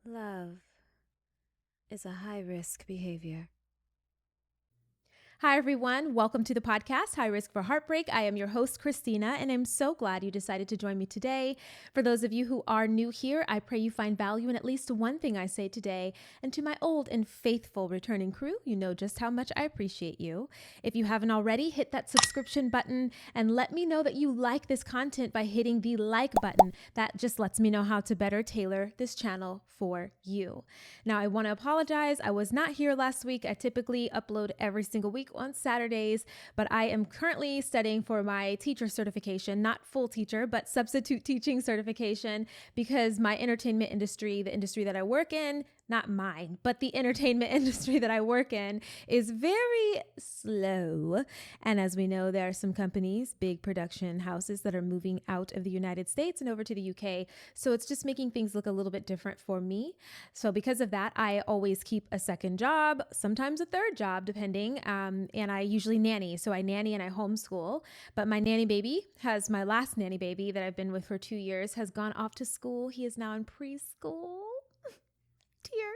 Love is a high-risk behavior. Hi, everyone. Welcome to the podcast, High Risk for Heartbreak. I am your host, Christina, and I'm so glad you decided to join me today. For those of you who are new here, I pray you find value in at least one thing I say today. And to my old and faithful returning crew, you know just how much I appreciate you. If you haven't already, hit that subscription button and let me know that you like this content by hitting the like button. That just lets me know how to better tailor this channel for you. Now, I want to apologize. I was not here last week. I typically upload every single week on Saturdays, but I am currently studying for my teacher certification, not full teacher, but substitute teaching certification, because my entertainment industry, the industry that I work in, not mine, but the entertainment industry that I work in is very slow. And as we know, there are some companies, big production houses that are moving out of the United States and over to the UK. So it's just making things look a little bit different for me. So because of that, I always keep a second job, sometimes a third job, depending. And I usually nanny. So I nanny and I homeschool. But my last nanny baby that I've been with for 2 years has gone off to school. He is now in preschool. Tear.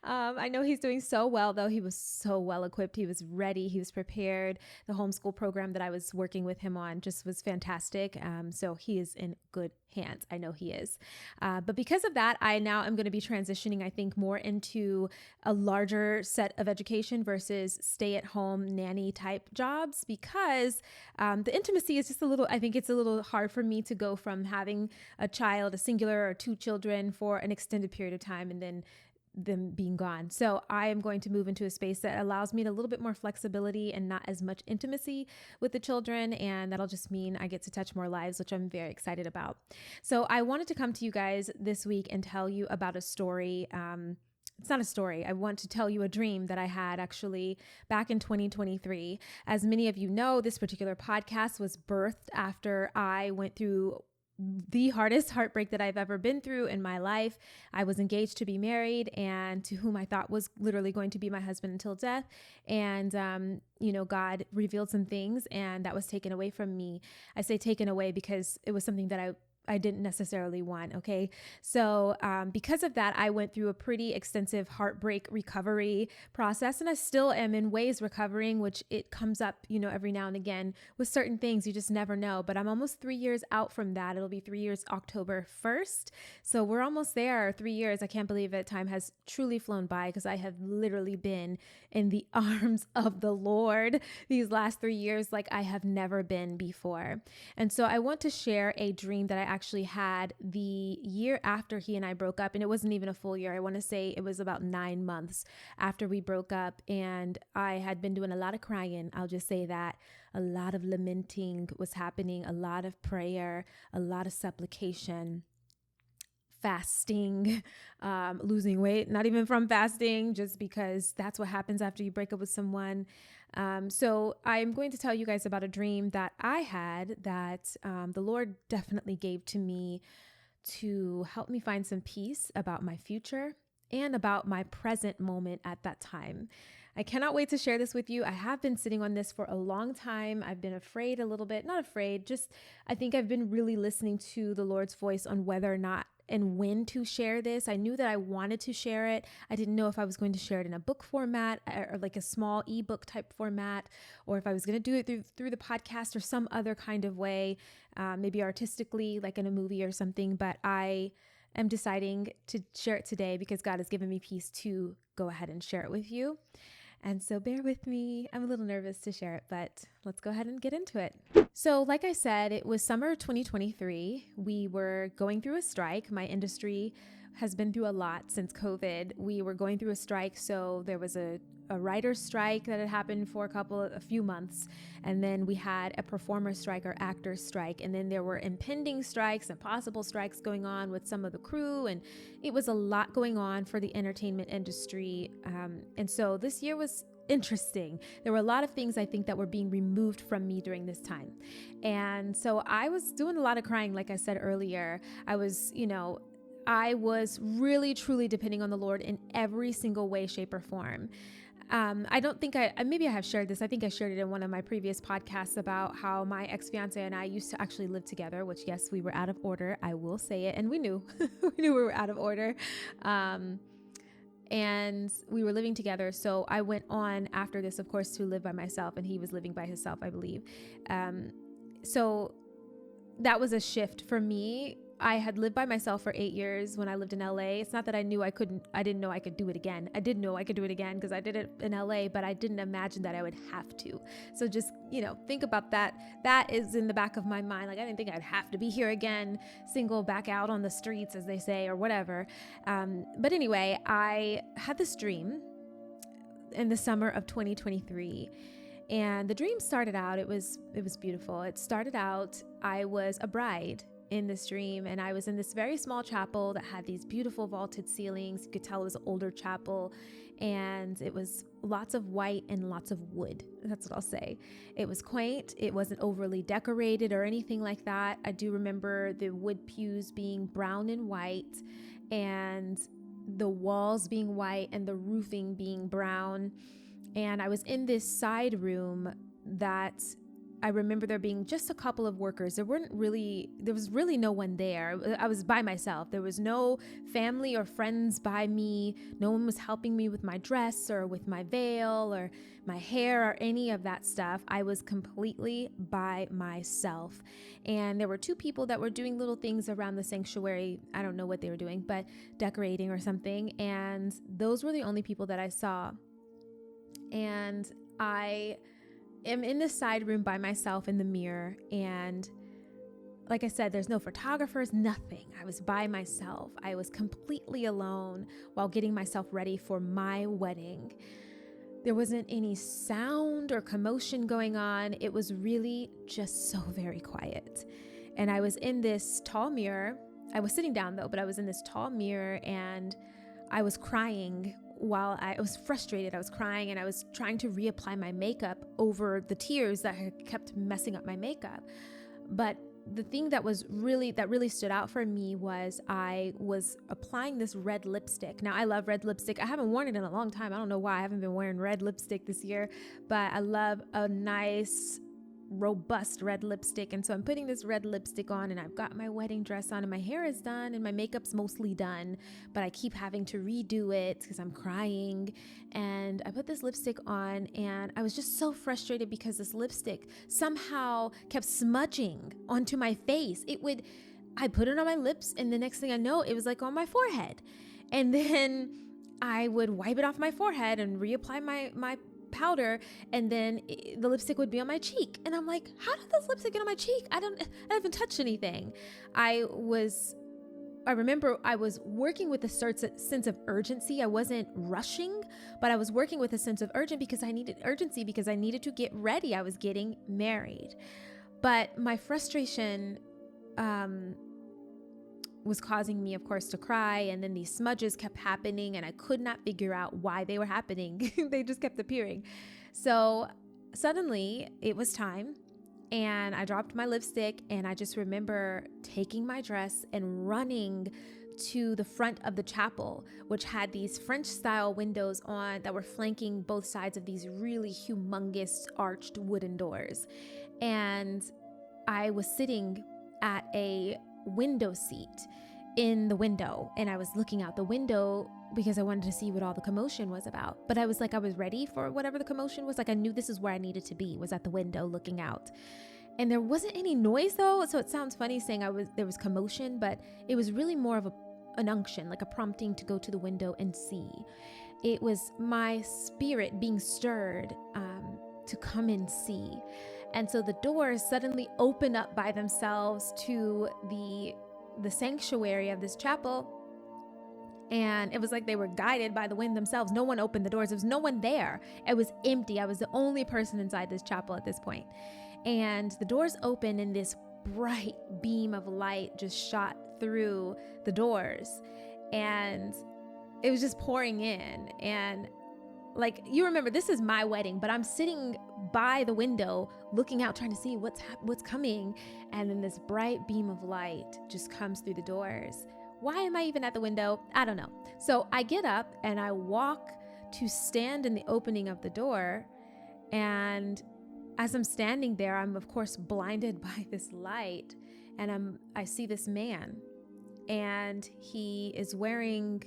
I know he's doing so well, though. He was so well equipped. He was ready. He was prepared. The homeschool program that I was working with him on just was fantastic. So he is in good hands. I know he is. But because of that, I now am going to be transitioning, I think, more into a larger set of education versus stay-at-home nanny type jobs, because the intimacy is just I think it's a little hard for me to go from having a child, a singular or two children for an extended period of time and then them being gone. So I am going to move into a space that allows me a little bit more flexibility and not as much intimacy with the children. And that'll just mean I get to touch more lives, which I'm very excited about. So I wanted to come to you guys this week and tell you about a story. It's not a story. I want to tell you a dream that I had actually back in 2023. As many of you know, this particular podcast was birthed after I went through the hardest heartbreak that I've ever been through in my life. I was engaged to be married and to whom I thought was literally going to be my husband until death. And, God revealed some things and that was taken away from me. I say taken away because it was something that I didn't necessarily want. Okay. So, because of that, I went through a pretty extensive heartbreak recovery process, and I still am in ways recovering, which it comes up, every now and again with certain things. You just never know, but I'm almost 3 years out from that. It'll be 3 years, October 1st. So we're almost there. 3 years. I can't believe it. Time has truly flown by because I have literally been in the arms of the Lord these last 3 years like I have never been before. And so I want to share a dream that I actually had the year after he and I broke up. And it wasn't even a full year. I want to say it was about 9 months after we broke up. And I had been doing a lot of crying. I'll just say that. A lot of lamenting was happening, a lot of prayer, a lot of supplication, fasting, losing weight, not even from fasting, just because that's what happens after you break up with someone. So I'm going to tell you guys about a dream that I had that the Lord definitely gave to me to help me find some peace about my future and about my present moment at that time. I cannot wait to share this with you. I have been sitting on this for a long time. I've been afraid a little bit, not afraid, just I think I've been really listening to the Lord's voice on whether or not and when to share this. I knew that I wanted to share it. I didn't know if I was going to share it in a book format or like a small ebook type format, or if I was going to do it through the podcast or some other kind of way, maybe artistically, like in a movie or something. But I am deciding to share it today because God has given me peace to go ahead and share it with you. And so bear with me. I'm a little nervous to share it, but let's go ahead and get into it. So like I said, it was summer 2023. We were going through a strike. My industry has been through a lot since COVID. We were going through a strike. So there was a writer's strike that had happened for a few months. And then we had a performer strike or actor's strike. And then there were impending strikes and possible strikes going on with some of the crew. And it was a lot going on for the entertainment industry. And so this year was interesting. There were a lot of things I think that were being removed from me during this time. And so I was doing a lot of crying, like I said earlier. I was really truly depending on the Lord in every single way, shape, or form. I don't think maybe I have shared this. I think I shared it in one of my previous podcasts about how my ex-fiance and I used to actually live together, which yes, we were out of order. I will say it. And we knew, we were out of order. And we were living together. So I went on after this, of course, to live by myself, and he was living by himself, I believe. So that was a shift for me. I had lived by myself for 8 years when I lived in LA. It's not that I didn't know I could do it again. I did know I could do it again because I did it in LA, but I didn't imagine that I would have to. So just, think about that. That is in the back of my mind. Like, I didn't think I'd have to be here again, single, back out on the streets, as they say, or whatever. But anyway, I had this dream in the summer of 2023. And the dream started out, it was beautiful. It started out, I was a bride in this dream, and I was in this very small chapel that had these beautiful vaulted ceilings. You could tell it was an older chapel, and it was lots of white and lots of wood. That's what I'll say. It was quaint. It wasn't overly decorated or anything like that. I do remember the wood pews being brown and white, and the walls being white and the roofing being brown. And I was in this side room that I remember there being just a couple of workers. There was really no one there. I was by myself. There was no family or friends by me. No one was helping me with my dress or with my veil or my hair or any of that stuff. I was completely by myself. And there were 2 people that were doing little things around the sanctuary. I don't know what they were doing, but decorating or something. And those were the only people that I saw. And I am in this side room by myself in the mirror. And like I said, there's no photographers, nothing. I was by myself. I was completely alone while getting myself ready for my wedding. There wasn't any sound or commotion going on. It was really just so very quiet. And I was in this tall mirror. I was sitting down though, but I was in this tall mirror, and I was crying. While I was frustrated, I was crying, and I was trying to reapply my makeup over the tears that had kept messing up my makeup. But the thing that really stood out for me was I was applying this red lipstick. Now, I love red lipstick. I haven't worn it in a long time. I don't know why I haven't been wearing red lipstick this year, but I love a nice robust red lipstick. And so I'm putting this red lipstick on, and I've got my wedding dress on, and my hair is done, and my makeup's mostly done, but I keep having to redo it because I'm crying. And I put this lipstick on, and I was just so frustrated because this lipstick somehow kept smudging onto my face. I put it on my lips, and the next thing I know, it was like on my forehead. And then I would wipe it off my forehead and reapply my powder, and then the lipstick would be on my cheek. And I'm like, how did this lipstick get on my cheek? I haven't touched anything. I remember I was working with a sense of urgency. I wasn't rushing, but I was working with a sense of urgency because I needed to get ready. I was getting married. But my frustration was causing me, of course, to cry. And then these smudges kept happening, and I could not figure out why they were happening. They just kept appearing. So suddenly it was time, and I dropped my lipstick, and I just remember taking my dress and running to the front of the chapel, which had these French style windows on that were flanking both sides of these really humongous arched wooden doors. And I was sitting at a window seat in the window, and I was looking out the window because I wanted to see what all the commotion was about. But I was ready for whatever the commotion was. Like, I knew this is where I needed to be, was at the window looking out. And there wasn't any noise though, so it sounds funny saying there was commotion, but it was really more of an unction, like a prompting to go to the window and see. It was my spirit being stirred to come and see. And so the doors suddenly open up by themselves to the sanctuary of this chapel. And it was like they were guided by the wind themselves. No one opened the doors. There was no one there. It was empty. I was the only person inside this chapel at this point. And the doors opened, and this bright beam of light just shot through the doors. And it was just pouring in. And like, you remember, this is my wedding, but I'm sitting by the window looking out, trying to see what's coming. And then this bright beam of light just comes through the doors. Why am I even at the window? I don't know. So I get up and I walk to stand in the opening of the door. And as I'm standing there, I'm of course blinded by this light, and I see this man, and he is wearing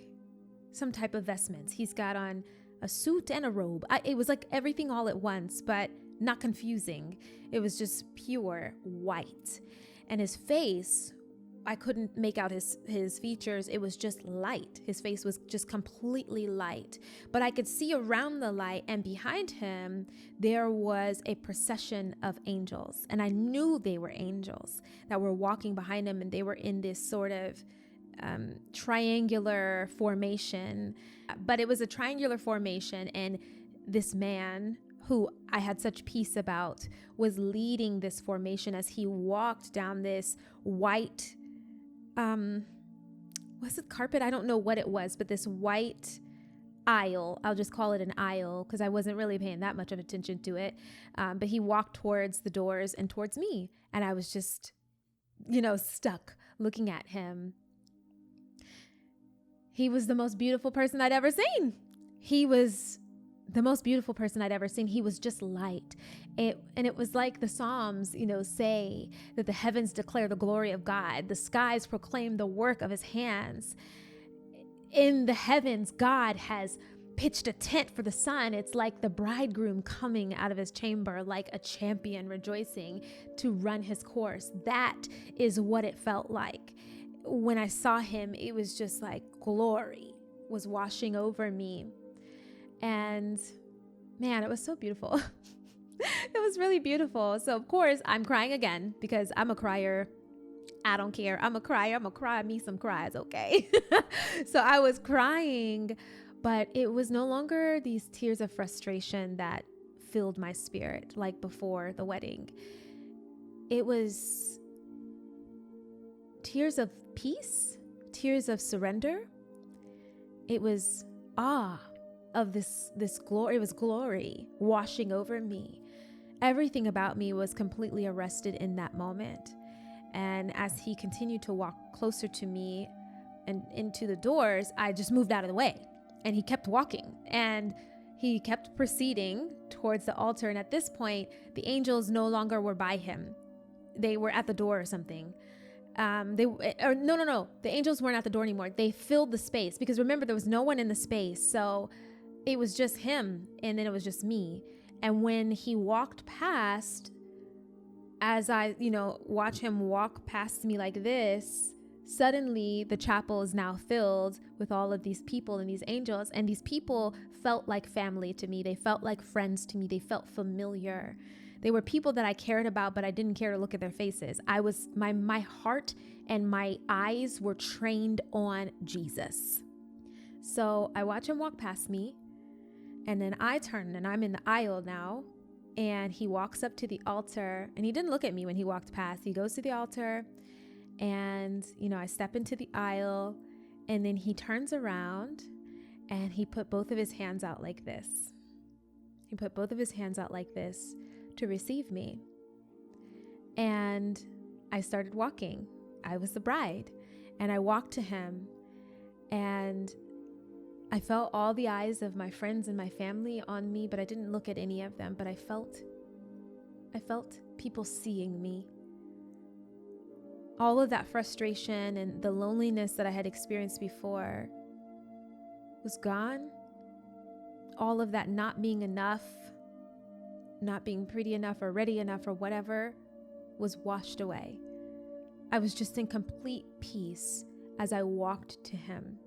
some type of vestments. He's got on a suit and a robe. It was like everything all at once, but not confusing. It was just pure white. And his face, I couldn't make out his features. It was just light. His face was just completely light. But I could see around the light, and behind him, there was a procession of angels. And I knew they were angels that were walking behind him, and they were in this sort of triangular formation. But it was a triangular formation, and this man, who I had such peace about, was leading this formation as he walked down this white was it carpet? I don't know what it was, but this white aisle, I'll just call it an aisle because I wasn't really paying that much of attention to it. But he walked towards the doors and towards me. And I was just, stuck looking at him. He was the most beautiful person I'd ever seen. He was the most beautiful person I'd ever seen. He was just light. And it was like the Psalms, say that the heavens declare the glory of God. The skies proclaim the work of his hands. In the heavens, God has pitched a tent for the sun. It's like the bridegroom coming out of his chamber, like a champion rejoicing to run his course. That is what it felt like. When I saw him, it was just like glory was washing over me. And man, it was so beautiful. It was really beautiful. So of course I'm crying again because I'm a crier. I don't care. I'm a crier. I'm gonna cry me some cries. Okay. So I was crying, but it was no longer these tears of frustration that filled my spirit like before the wedding. It was tears of peace, tears of surrender. It was awe of this glory. It was glory washing over me. Everything about me was completely arrested in that moment. And as he continued to walk closer to me and into the doors, I just moved out of the way. And he kept walking, and he kept proceeding towards the altar. And at this point, the angels no longer were by him. They were at the door or something. No. The angels weren't at the door anymore. They filled the space because remember, there was no one in the space. So it was just him, and then it was just me. And when he walked past, as I, watch him walk past me like this, suddenly the chapel is now filled with all of these people and these angels. And these people felt like family to me. They felt like friends to me. They felt familiar. They were people that I cared about, but I didn't care to look at their faces. My heart and my eyes were trained on Jesus. So I watch him walk past me, and then I turn, and I'm in the aisle now, and he walks up to the altar, and he didn't look at me when he walked past. He goes to the altar, and, I step into the aisle, and then he turns around, and he put both of his hands out like this. He put both of his hands out like this to receive me. And I started walking. I was the bride, and I walked to him, and I felt all the eyes of my friends and my family on me, but I didn't look at any of them, but I felt people seeing me. All of that frustration and the loneliness that I had experienced before was gone. All of that not being enough, not being pretty enough or ready enough or whatever, was washed away. I was just in complete peace as I walked to him.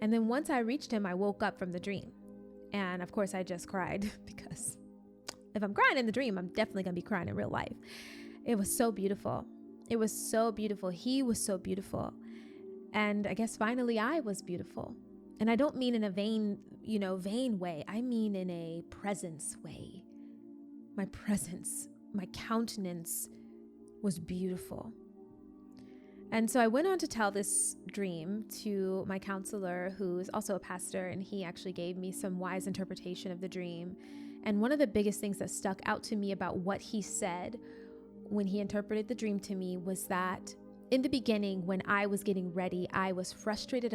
And then once I reached him, I woke up from the dream. And of course, I just cried because if I'm crying in the dream, I'm definitely going to be crying in real life. It was so beautiful. It was so beautiful. He was so beautiful. And I guess finally I was beautiful. And I don't mean in a vain way. I mean in a presence way. My presence, my countenance was beautiful. And so I went on to tell this dream to my counselor, who is also a pastor, and he actually gave me some wise interpretation of the dream. And one of the biggest things that stuck out to me about what he said when he interpreted the dream to me was that in the beginning, when I was getting ready, I was frustrated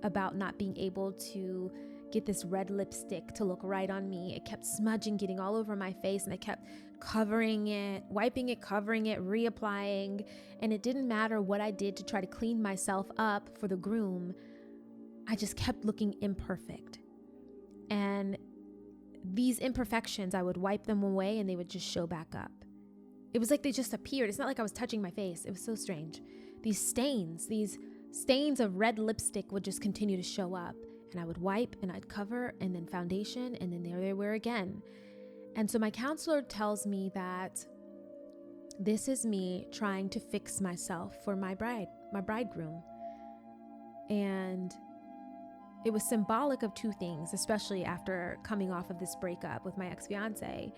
about not being able to get this red lipstick to look right on me. It kept smudging, getting all over my face, and I kept covering it, wiping it, covering it, reapplying. And it didn't matter what I did to try to clean myself up for the groom. I just kept looking imperfect. And these imperfections, I would wipe them away and they would just show back up. It was like they just appeared. It's not like I was touching my face. It was so strange. These stains of red lipstick would just continue to show up. And I would wipe and I'd cover and then foundation and then there they were again. And so my counselor tells me that this is me trying to fix myself for my bridegroom. And it was symbolic of two things, especially after coming off of this breakup with my ex-fiance.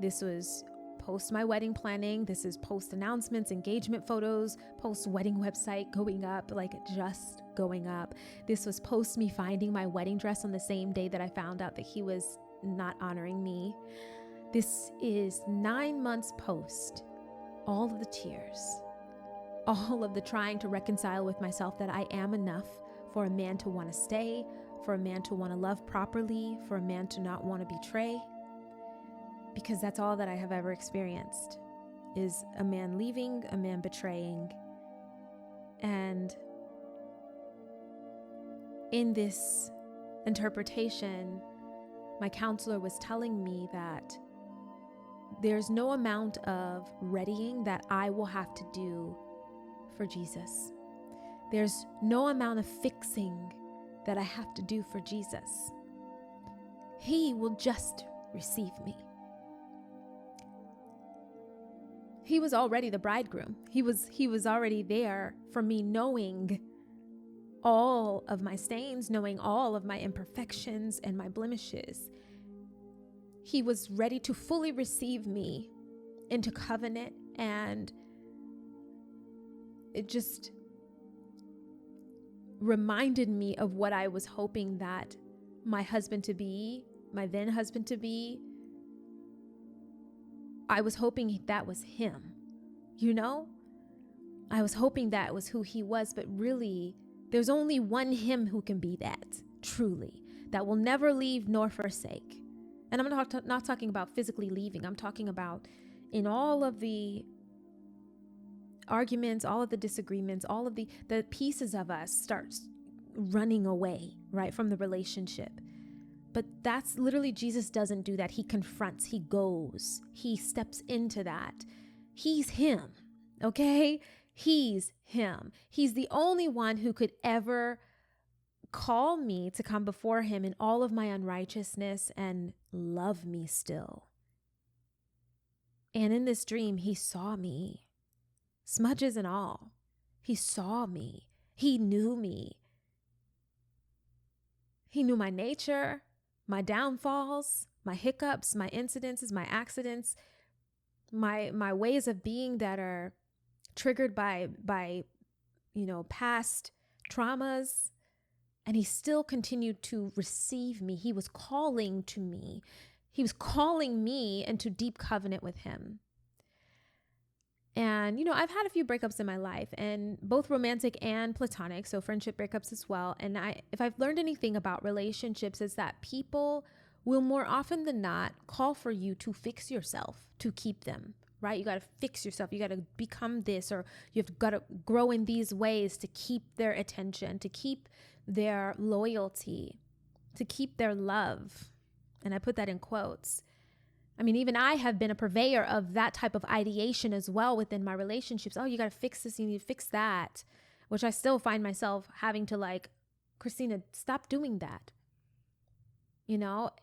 This was post my wedding planning. This is post announcements, engagement photos, post wedding website going up, like just going up. This was post me finding my wedding dress on the same day that I found out that he was not honoring me. This is 9 months post all of the tears, all of the trying to reconcile with myself that I am enough for a man to want to stay, for a man to want to love properly, for a man to not want to betray. Because that's all that I have ever experienced, is a man leaving, a man betraying. And in this interpretation, my counselor was telling me that there's no amount of readying that I will have to do for Jesus. There's no amount of fixing that I have to do for Jesus. He will just receive me. He was already the bridegroom. He was already there for me, knowing all of my stains, knowing all of my imperfections and my blemishes. He was ready to fully receive me into covenant, and it just reminded me of what I was hoping that my husband to be, my then husband to be, I was hoping that was him, you know? I was hoping that was who he was, but really, there's only one him who can be that, truly, that will never leave nor forsake. And I'm not talking about physically leaving. I'm talking about in all of the arguments, all of the disagreements, all of the pieces of us starts running away, right, from the relationship. But that's literally, Jesus doesn't do that. He confronts, he goes, he steps into that. He's him, okay? He's him. He's the only one who could ever call me to come before him in all of my unrighteousness and love me still. And in this dream, he saw me, smudges and all. He saw me. He knew me. He knew my nature, my downfalls, my hiccups, my incidences, my accidents, my ways of being that are triggered by past traumas. And he still continued to receive me. He was calling to me. He was calling me into deep covenant with him. And, I've had a few breakups in my life, and both romantic and platonic, so friendship breakups as well. And if I've learned anything about relationships, is that people will more often than not call for you to fix yourself to keep them, right? You got to fix yourself. You got to become this, or you've got to grow in these ways to keep their attention, to keep their loyalty, to keep their love. And I put that in quotes. I mean, even I have been a purveyor of that type of ideation as well within my relationships. Oh, you got to fix this, you need to fix that, which I still find myself having to Christina, stop doing that.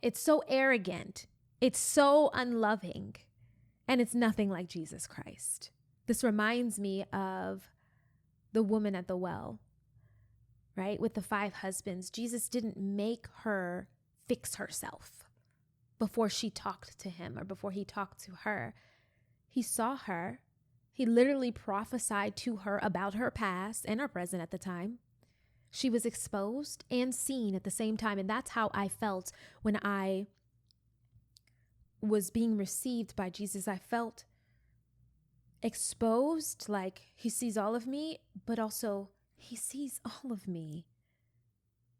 It's so arrogant. It's so unloving. And it's nothing like Jesus Christ. This reminds me of the woman at the well, right? With the 5 husbands. Jesus didn't make her fix herself before she talked to him or before he talked to her. He saw her. He literally prophesied to her about her past and her present at the time. She was exposed and seen at the same time. And that's how I felt when I was being received by Jesus. I felt exposed, like he sees all of me, but also he sees all of me.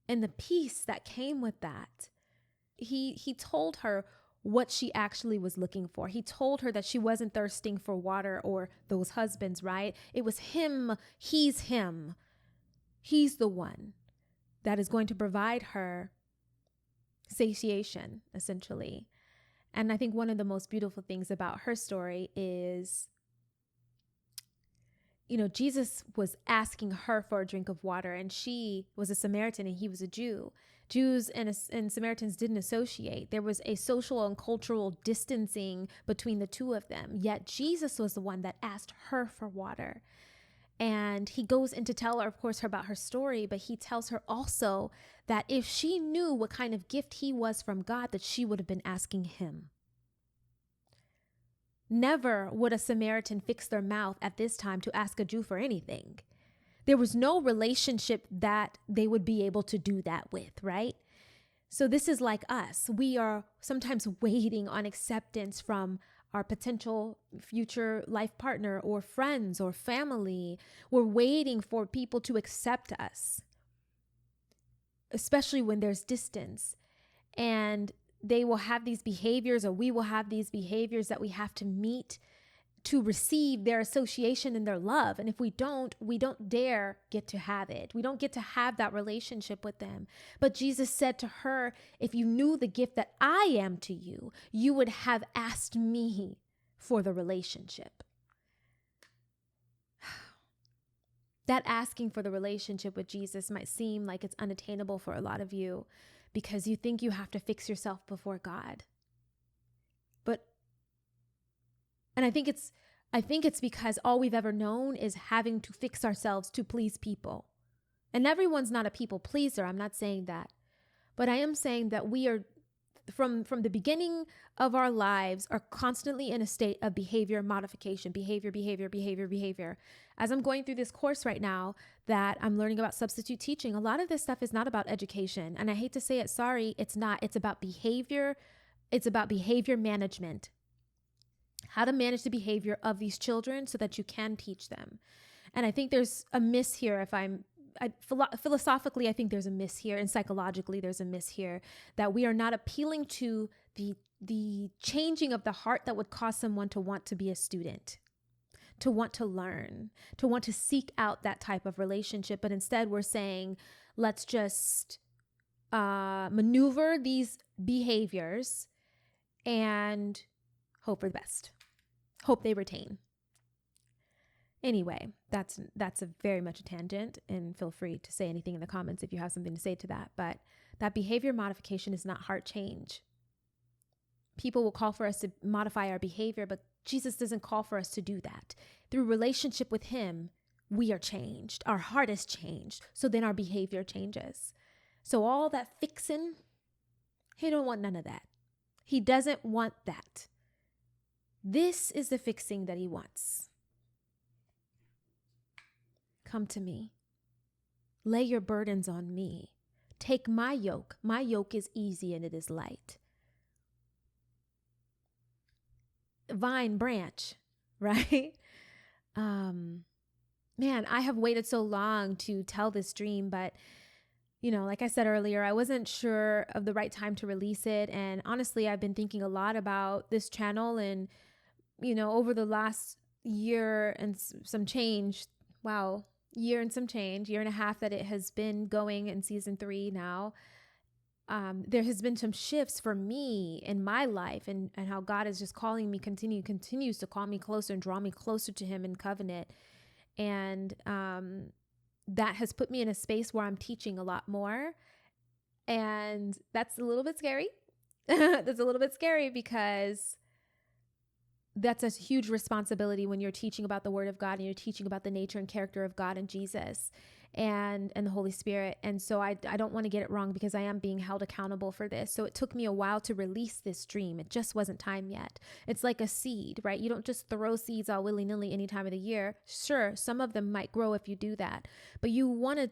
and the peace that came with that. He told her what she actually was looking for. He told her that she wasn't thirsting for water or those husbands, right? It was him. He's him. He's the one that is going to provide her satiation, essentially. And I think one of the most beautiful things about her story is, Jesus was asking her for a drink of water, and she was a Samaritan and he was a Jew. Jews and Samaritans didn't associate. There was a social and cultural distancing between the two of them. Yet Jesus was the one that asked her for water. And he goes in to tell her, of course, about her story, but he tells her also that if she knew what kind of gift he was from God, that she would have been asking him. Never would a Samaritan fix their mouth at this time to ask a Jew for anything. There was no relationship that they would be able to do that with, right? So this is like us. We are sometimes waiting on acceptance from our potential future life partner or friends or family. We're waiting for people to accept us, especially when there's distance. And they will have these behaviors, or we will have these behaviors that we have to meet to receive their association and their love. And if we don't dare get to have it. We don't get to have that relationship with them. But Jesus said to her, if you knew the gift that I am to you, you would have asked me for the relationship. That asking for the relationship with Jesus might seem like it's unattainable for a lot of you because you think you have to fix yourself before God. And I think it's because all we've ever known is having to fix ourselves to please people. And everyone's not a people pleaser. I'm not saying that. But I am saying that we are, from the beginning of our lives, are constantly in a state of behavior modification, behavior. As I'm going through this course right now that I'm learning about substitute teaching, a lot of this stuff is not about education. And I hate to say it, sorry, it's not. It's about behavior. It's about behavior management. How to manage the behavior of these children so that you can teach them. And I think there's a miss here. Philosophically, I think there's a miss here, and psychologically, there's a miss here that we are not appealing to the changing of the heart that would cause someone to want to be a student, to want to learn, to want to seek out that type of relationship. But instead, we're saying, let's just maneuver these behaviors and hope for the best. Hope they retain. Anyway, that's a very much a tangent, and feel free to say anything in the comments if you have something to say to that. But that behavior modification is not heart change. People will call for us to modify our behavior, but Jesus doesn't call for us to do that. Through relationship with him, we are changed. Our heart is changed. So then our behavior changes. So all that fixing, he don't want none of that. He doesn't want that. This is the fixing that he wants. Come to me. Lay your burdens on me. Take my yoke. My yoke is easy and it is light. Vine, branch, right? Man, I have waited so long to tell this dream, but like I said earlier, I wasn't sure of the right time to release it. And honestly, I've been thinking a lot about this channel and over the last year and some change, year and a half that it has been going in season 3 now, there has been some shifts for me in my life and how God is just calling me, continues to call me closer and draw me closer to him in covenant. And that has put me in a space where I'm teaching a lot more. And that's a little bit scary. That's a little bit scary because that's a huge responsibility when you're teaching about the word of God and you're teaching about the nature and character of God and Jesus and the Holy Spirit. And so I don't want to get it wrong because I am being held accountable for this. So it took me a while to release this dream. It just wasn't time yet. It's like a seed, right? You don't just throw seeds all willy-nilly any time of the year. Sure, some of them might grow if you do that, but you want to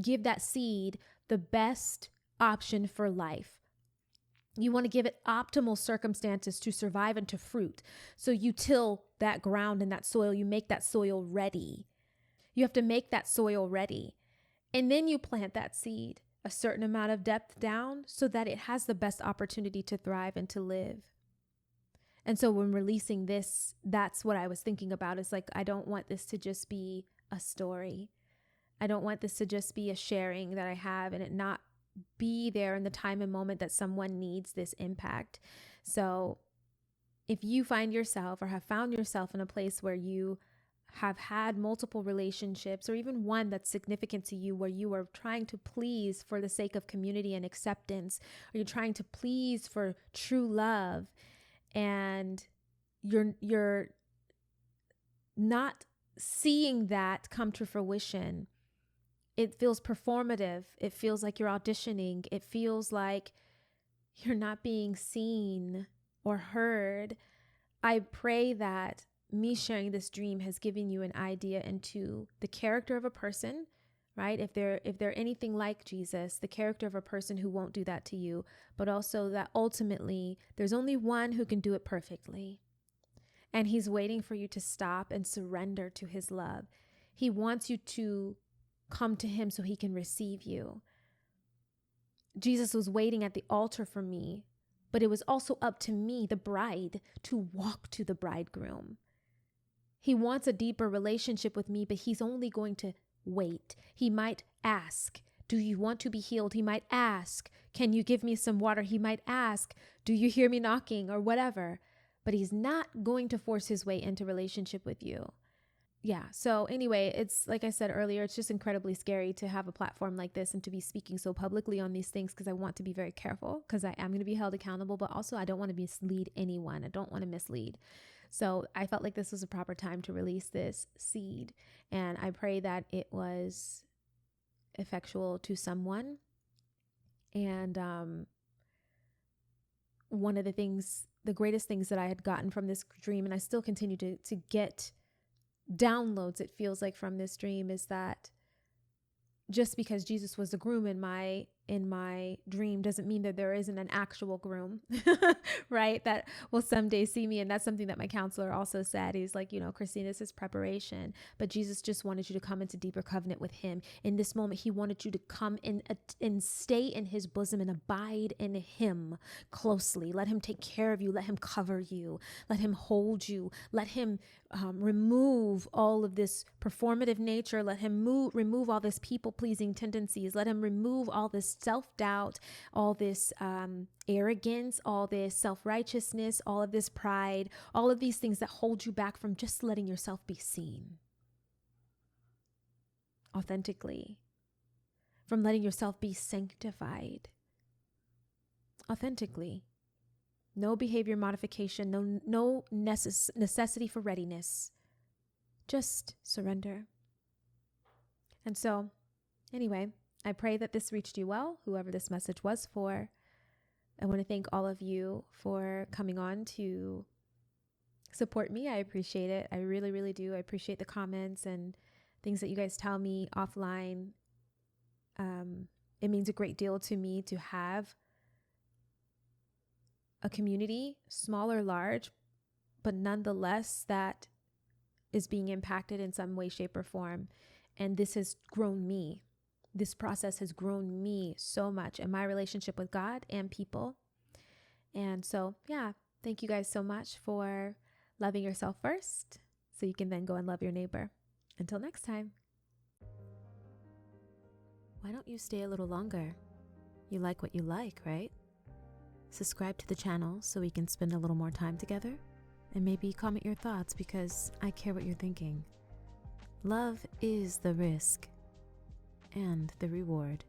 give that seed the best option for life. You want to give it optimal circumstances to survive and to fruit. So you till that ground and that soil, you make that soil ready. You have to make that soil ready. And then you plant that seed a certain amount of depth down so that it has the best opportunity to thrive and to live. And so when releasing this, that's what I was thinking about. Is like, I don't want this to just be a story. I don't want this to just be a sharing that I have and it not be there in the time and moment that someone needs this impact. So if you find yourself or have found yourself in a place where you have had multiple relationships, or even one that's significant to you, where you are trying to please for the sake of community and acceptance, or you're trying to please for true love, and you're not seeing that come to fruition, it feels performative. It feels like you're auditioning. It feels like you're not being seen or heard. I pray that me sharing this dream has given you an idea into the character of a person, right? If they're anything like Jesus, the character of a person who won't do that to you, but also that ultimately there's only one who can do it perfectly. And he's waiting for you to stop and surrender to his love. He wants you to come to him so he can receive you. Jesus was waiting at the altar for me, but it was also up to me, the bride, to walk to the bridegroom. He wants a deeper relationship with me, but he's only going to wait. He might ask, do you want to be healed? He might ask, can you give me some water? He might ask, do you hear me knocking, or whatever? But he's not going to force his way into relationship with you. Yeah. So anyway, it's like I said earlier, it's just incredibly scary to have a platform like this and to be speaking so publicly on these things, because I want to be very careful, because I am going to be held accountable, but also I don't want to mislead anyone. I don't want to mislead. So I felt like this was a proper time to release this seed. And I pray that it was effectual to someone. And one of the greatest things that I had gotten from this dream, and I still continue to get downloads, it feels like, from this dream, is that just because Jesus was the groom in my dream doesn't mean that there isn't an actual groom, right? That will someday see me. And that's something that my counselor also said. He's like, Christina, this is preparation, but Jesus just wanted you to come into deeper covenant with him. In this moment, he wanted you to come in and stay in his bosom and abide in him closely. Let him take care of you. Let him cover you. Let him hold you. Let him remove all of this performative nature. Let him remove all this people-pleasing tendencies. Let him remove all this self-doubt, all this arrogance, all this self-righteousness, all of this pride, all of these things that hold you back from just letting yourself be seen authentically, from letting yourself be sanctified authentically. No behavior modification, no necessity for readiness, just surrender. And so, anyway, I pray that this reached you well, whoever this message was for. I want to thank all of you for coming on to support me. I appreciate it. I really, really do. I appreciate the comments and things that you guys tell me offline. It means a great deal to me to have a community, small or large, but nonetheless that is being impacted in some way, shape, or form. And this has grown me. This process has grown me so much in my relationship with God and people. And so, yeah, thank you guys so much for loving yourself first, so you can then go and love your neighbor. Until next time. Why don't you stay a little longer? You like what you like, right? Subscribe to the channel so we can spend a little more time together, and maybe comment your thoughts, because I care what you're thinking. Love is the risk and the reward.